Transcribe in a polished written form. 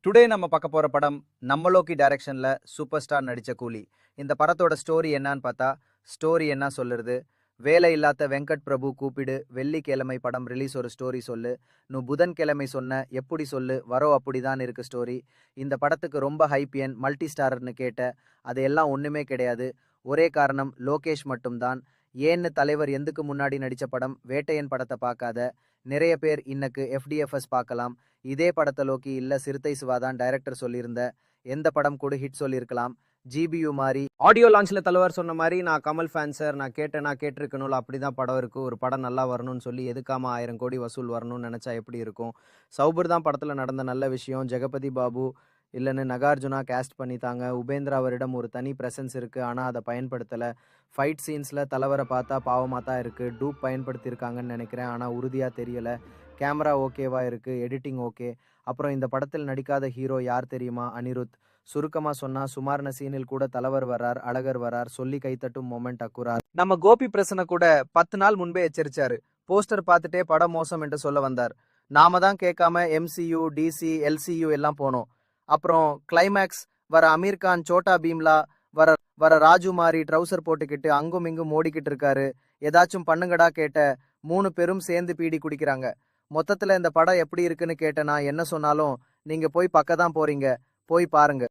Today நம்ம பார்க்க போற படம் நம்மலோக்கி டைரக்ஷன்ல சூப்பர் ஸ்டார் நடிச்ச கூலி. இந்த படத்தோட ஸ்டோரி என்னன்னு பார்த்தா, ஸ்டோரி என்ன சொல்லுறது, வேலை இல்லாத வெங்கட் பிரபு கூப்பிடு, வெள்ளிக்கிழமை படம் ரிலீஸ் ஒரு ஸ்டோரி சொல்லு, நூ புதன்கிழமை சொன்ன எப்படி சொல்லு, வரோ அப்படிதான் இருக்கு ஸ்டோரி. இந்த படத்துக்கு ரொம்ப ஹைப் ஏன் மல்டி ஸ்டாரர்னு கேட்ட, அது எல்லாம் ஒண்ணுமே கிடையாது. ஒரே காரணம் லோகேஷ் மட்டும்தான். ஏன்னு தலைவர் எந்துக்கு முன்னாடி நடிச்ச படம் வேட்டையன் படத்தை பார்க்காத. நிறைய பேர் இன்னக்கு எஃப்டிஎஃப்எஸ் பார்க்கலாம். இதே படத்தை லோக்கி இல்ல சிறுத்தை சிவாதான் டைரக்டர் சொல்லியிருந்த எந்த படம் கூட ஹிட் சொல்லியிருக்கலாம். ஜிபியு மாதிரி ஆடியோ லான்ச்ல தலைவர் சொன்ன மாதிரி நான் கமல் ஃபேன் சார், நான் கேட்டிருக்கணும்ல, அப்படிதான் படம் இருக்கு. ஒரு படம் நல்லா வரணும்னு சொல்லி எதுக்காம 1000 கோடி வசூல் வரணும்னு நினைச்சா எப்படி இருக்கும். சௌபர் தான் படத்துல நடந்த நல்ல விஷயம். ஜெகபதி பாபு இல்லைன்னு நகார்ஜுனா கேஸ்ட் பண்ணித்தாங்க. உபேந்திரா அவரிடம் ஒரு தனி பிரசன்ஸ் இருக்குது, ஆனால் அதை பயன்படுத்தலை. ஃபைட் சீன்ஸில் தலைவரை பார்த்தா பாவமாக தான் இருக்குது. டூப் பயன்படுத்தியிருக்காங்கன்னு நினைக்கிறேன், ஆனால் உறுதியாக தெரியலை. கேமரா ஓகேவா இருக்குது, எடிட்டிங் ஓகே. அப்புறம் இந்த படத்தில் நடிக்காத ஹீரோ யார் தெரியுமா? அனிருத். சுருக்கமாக சொன்னால் சுமார்ன சீனில் கூட தலைவர் வரார், அழகர் வரார், சொல்லி கைத்தட்டும் மொமெண்ட் அக்குறார். நம்ம கோபி பிரசனை கூட 10 நாள் முன்பே எச்சரிச்சாரு. போஸ்டர் பார்த்துட்டே படம் மோசம் என்று சொல்ல வந்தார். நாம தான் கேட்காம எம்சியு, டிசி, எல்சியு எல்லாம் போனோம். அப்புறம் கிளைமேக்ஸ் வர அமீர் கான் சோட்டா பீம்லா வர வர ராஜு மாதிரி ட்ரௌசர் போட்டுக்கிட்டு அங்கும் இங்கும் ஓடிக்கிட்டு இருக்காரு. ஏதாச்சும் பண்ணுங்கடா கேட்ட 3 பேரும் சேர்ந்து பீடி குடிக்கிறாங்க. மொத்தத்துல இந்த படம் எப்படி இருக்குன்னு கேட்டனா என்ன சொன்னாலும் நீங்க போய் பக்கதான் போறீங்க, போய் பாருங்க.